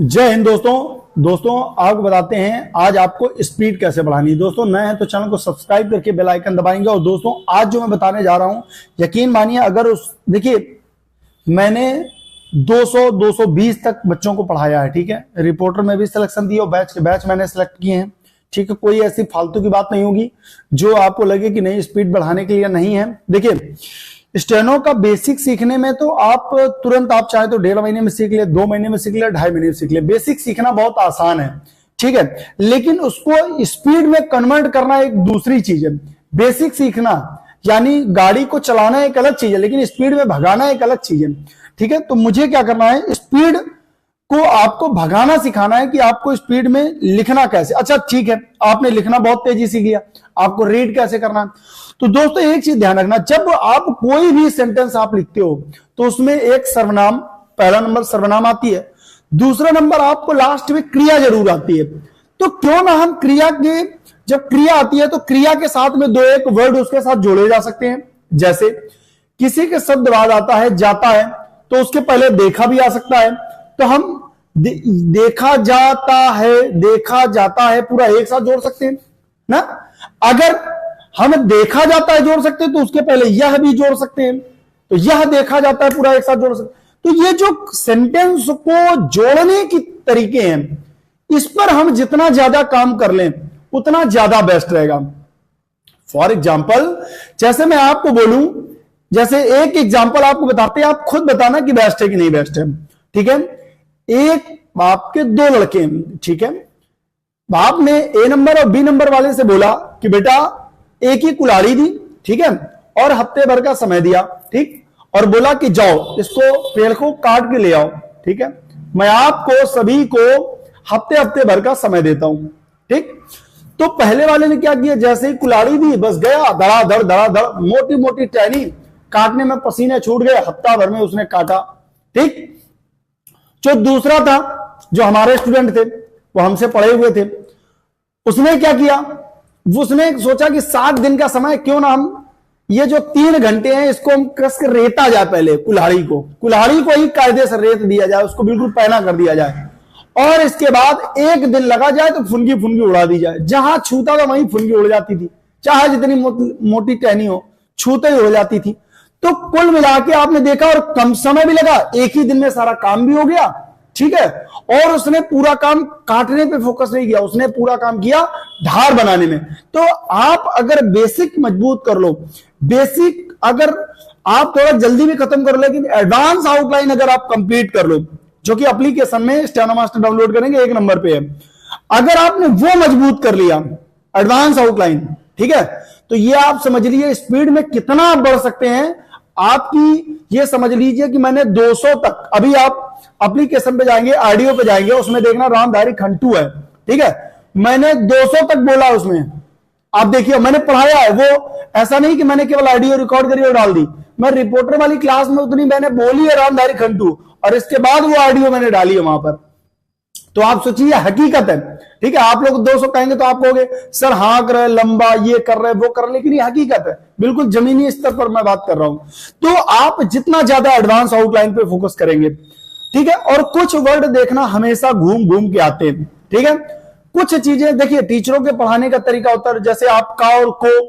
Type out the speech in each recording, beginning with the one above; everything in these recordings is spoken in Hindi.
जय हिंद दोस्तों आपको बताते हैं आज आपको स्पीड कैसे बढ़ानी है। दोस्तों नए हैं तो चैनल को सब्सक्राइब करके बेल आइकन दबाएंगे। और दोस्तों आज जो मैं बताने जा रहा हूं यकीन मानिए, अगर देखिए मैंने 200-220 तक बच्चों को पढ़ाया है, ठीक है। रिपोर्टर में भी सिलेक्शन दिया और बैच के बैच मैंने सिलेक्ट किए हैं, ठीक है। कोई ऐसी फालतू की बात नहीं होगी जो आपको लगे कि नहीं स्पीड बढ़ाने के लिए नहीं है। देखिए स्टेनो का बेसिक सीखने में तो आप तुरंत आप चाहे तो 1.5 महीने में सीख ले, 2 महीने में सीख ले, 2.5 महीने में सीख ले। बेसिक सीखना बहुत आसान है, ठीक है, लेकिन उसको स्पीड में कन्वर्ट करना एक दूसरी चीज है। बेसिक सीखना यानी गाड़ी को चलाना एक अलग चीज है, लेकिन स्पीड में भगाना एक अलग चीज है, ठीक है। तो मुझे क्या करना है, स्पीड को आपको भगाना सिखाना है कि आपको स्पीड में लिखना कैसे। अच्छा ठीक है, आपने लिखना बहुत तेजी सीख लिया, आपको रीड कैसे करना है। तो दोस्तों एक चीज ध्यान रखना, जब आप कोई भी सेंटेंस आप लिखते हो तो उसमें एक सर्वनाम, पहला नंबर सर्वनाम आती है, दूसरा नंबर आपको लास्ट में क्रिया जरूर आती है। तो क्यों ना हम क्रिया के, जब क्रिया आती है तो क्रिया के साथ में 2-1 वर्ड उसके साथ जोड़े जा सकते हैं। जैसे किसी के शब्द बाद आता है जाता है तो उसके पहले देखा भी आ सकता है, तो हम देखा जाता है पूरा एक साथ जोड़ सकते हैं ना। अगर हम देखा जाता है जोड़ सकते हैं तो उसके पहले यह भी जोड़ सकते हैं, तो यह देखा जाता है पूरा एक साथ जोड़ सकते हैं। तो ये जो सेंटेंस को जोड़ने की तरीके हैं, इस पर हम जितना ज्यादा काम कर लें उतना ज्यादा बेस्ट रहेगा। फॉर एग्जाम्पल जैसे मैं आपको बोलूं, जैसे एक एग्जाम्पल आपको बताते हैं, आप खुद बताना कि बेस्ट है कि नहीं बेस्ट है, ठीक है। एक बाप के 2 लड़के हैं, ठीक है। बाप ने ए नंबर और बी नंबर वाले से बोला कि बेटा एक ही कुल्हाड़ी दी, ठीक है, और हफ्ते भर का समय दिया, ठीक, और बोला कि जाओ इसको पेड़ को काट के ले आओ, ठीक है, मैं आपको सभी को हफ्ते भर का समय देता हूं, ठीक। तो पहले वाले ने क्या किया, जैसे ही कुल्हाड़ी दी बस गया धड़ाधड़ मोटी मोटी टहनी, काटने में पसीने छूट गए, हफ्ता भर में उसने काटा, ठीक। जो दूसरा था, जो हमारे स्टूडेंट थे, वो हमसे पढ़े हुए थे, उसने क्या किया, उसने सोचा कि 7 दिन का समय, क्यों ना हम ये जो 3 घंटे हैं इसको हम कस के रेता जाए, पहले कुल्हाड़ी को ही कायदे से रेत दिया जाए, उसको बिल्कुल पैना कर दिया जाए, और इसके बाद 1 दिन लगा जाए तो फुनगी उड़ा दी जाए। जहां छूता था वहीं फुनगी उड़ जाती थी, चाहे जितनी मोटी टहनी हो, छूते ही उड़ जाती थी। तो कुल मिला के आपने देखा, और कम समय भी लगा, एक ही दिन में सारा काम भी हो गया, ठीक है। और उसने पूरा काम काटने पे फोकस नहीं किया, उसने पूरा काम किया धार बनाने में। तो आप अगर बेसिक मजबूत कर लो, बेसिक अगर आप थोड़ा जल्दी भी खत्म कर लो, लेकिन एडवांस आउटलाइन अगर आप कंप्लीट कर लो, जो कि एप्लीकेशन में स्टेनो मास्टर डाउनलोड करेंगे 1 नंबर पे है, अगर आपने वो मजबूत कर लिया एडवांस आउटलाइन, ठीक है, तो ये आप समझ लीजिए स्पीड में कितना आप बढ़ सकते हैं। आपकी ये समझ लीजिए कि मैंने 200 तक, अभी आप एप्लीकेशन पे जाएंगे, ऑडियो पे जाएंगे, उसमें देखना रामधारी खंटू है, ठीक है, मैंने 200 तक बोला उसमें, आप देखिए मैंने पढ़ाया है। वो ऐसा नहीं कि मैंने केवल ऑडियो रिकॉर्ड करी और डाल दी, मैं रिपोर्टर वाली क्लास में उतनी मैंने बोली है रामधारी खंटू, और इसके बाद वो ऑडियो मैंने डाली है वहां पर। तो आप सोचिए हकीकत है, ठीक है। आप लोग 200 कहेंगे तो आप कहोगे सर हाँक रहे, लंबा ये कर रहे, वो कर रहे, लेकिन ये हकीकत है, बिल्कुल जमीनी स्तर पर मैं बात कर रहा हूं। तो आप जितना ज्यादा एडवांस आउटलाइन पे फोकस करेंगे, ठीक है। और कुछ वर्ड देखना हमेशा घूम के आते हैं, ठीक है। कुछ चीजें देखिए टीचरों के पढ़ाने का तरीका होता है, जैसे आप का और को,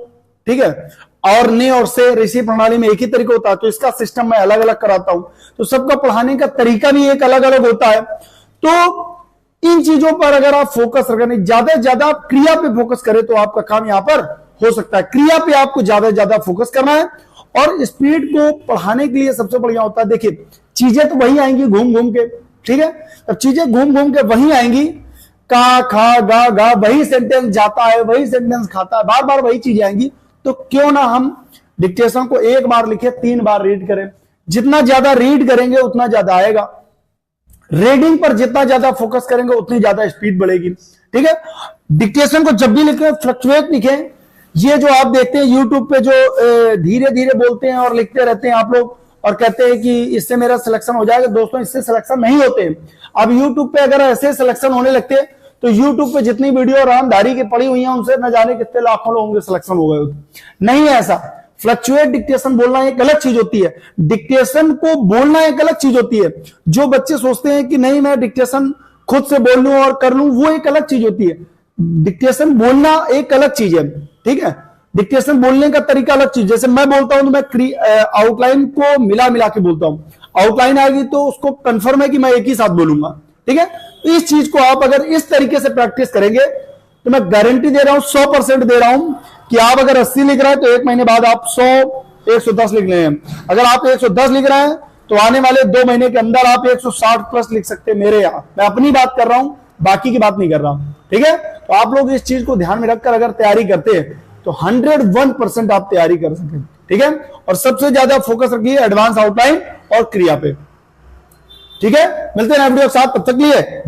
ठीक है, और ने और से ऋषि प्रणाली में एक ही तरीका होता है, तो इसका सिस्टम मैं अलग अलग कराता हूं, तो सबका पढ़ाने का तरीका भी एक अलग अलग होता है। तो इन चीजों पर अगर आप फोकस रखें, ज्यादा से ज्यादा आप क्रिया पे फोकस करें तो आपका काम यहां पर हो सकता है। क्रिया पे आपको ज्यादा से ज्यादा फोकस करना है। और स्पीड को पढ़ाने के लिए सबसे बढ़िया होता है, देखिए चीजें तो वही आएंगी घूम के, ठीक है। अब चीजें घूम के वही आएंगी, का खा गा वही सेंटेंस जाता है, वही सेंटेंस खाता है, बार बार वही चीजें आएंगी। तो क्यों ना हम डिक्टेशन को 1 बार लिखे, 3 बार रीड करें। जितना ज्यादा रीड करेंगे उतना ज्यादा आएगा, रीडिंग पर जितना ज्यादा फोकस करेंगे उतनी ज्यादा स्पीड बढ़ेगी, ठीक है। डिक्टेशन को जब भी लिखें फ्लक्चुएट लिखें। ये जो आप देखते हैं यूट्यूब पे जो धीरे धीरे बोलते हैं और लिखते रहते हैं आप लोग, और कहते हैं कि इससे मेरा सिलेक्शन हो जाएगा, दोस्तों इससे सिलेक्शन नहीं होते। अब यूट्यूब पे अगर ऐसे सिलेक्शन होने लगते तो यूट्यूब पे जितनी वीडियो रामधारी की पड़ी हुई है उनसे न जाने कितने लाखों लोगों के सिलेक्शन हो गए होते। नहीं है ऐसा। फ्लक्चुएट डिक्टेशन बोलना एक अलग चीज होती है, डिक्टेशन को बोलना एक अलग चीज होती है। जो बच्चे सोचते हैं कि नहीं मैं डिक्टेशन खुद से बोल लूं और कर लूं, वो एक अलग चीज होती है। डिक्टेशन बोलना एक अलग चीज है, ठीक है। डिक्टेशन बोलने का तरीका अलग चीज। जैसे मैं बोलता हूं तो मैं आउटलाइन को मिला मिला के बोलता हूं, आउटलाइन आएगी तो उसको कंफर्म है कि मैं एक ही साथ बोलूंगा, ठीक है। इस चीज को आप अगर इस तरीके से प्रैक्टिस करेंगे तो मैं गारंटी दे रहा हूं, 100% दे रहा हूं कि आप अगर 80 लिख रहे हैं तो 1 महीने बाद आप 100 110 लिख रहे हैं। अगर आप 110 लिख रहे हैं तो आने वाले 2 महीने के अंदर आप 160 प्लस लिख सकते हैं मेरे यहां। मैं अपनी बात कर रहा हूं, बाकी की बात नहीं कर रहा हूं, ठीक है। तो आप लोग इस चीज को ध्यान में रखकर अगर तैयारी करते हैं तो 101% आप तैयारी कर सकें, ठीक है। और सबसे ज्यादा फोकस रखिए एडवांस आउटलाइन और क्रिया पे, ठीक है। मिलते हैं वीडियो के साथ, तब तक लिए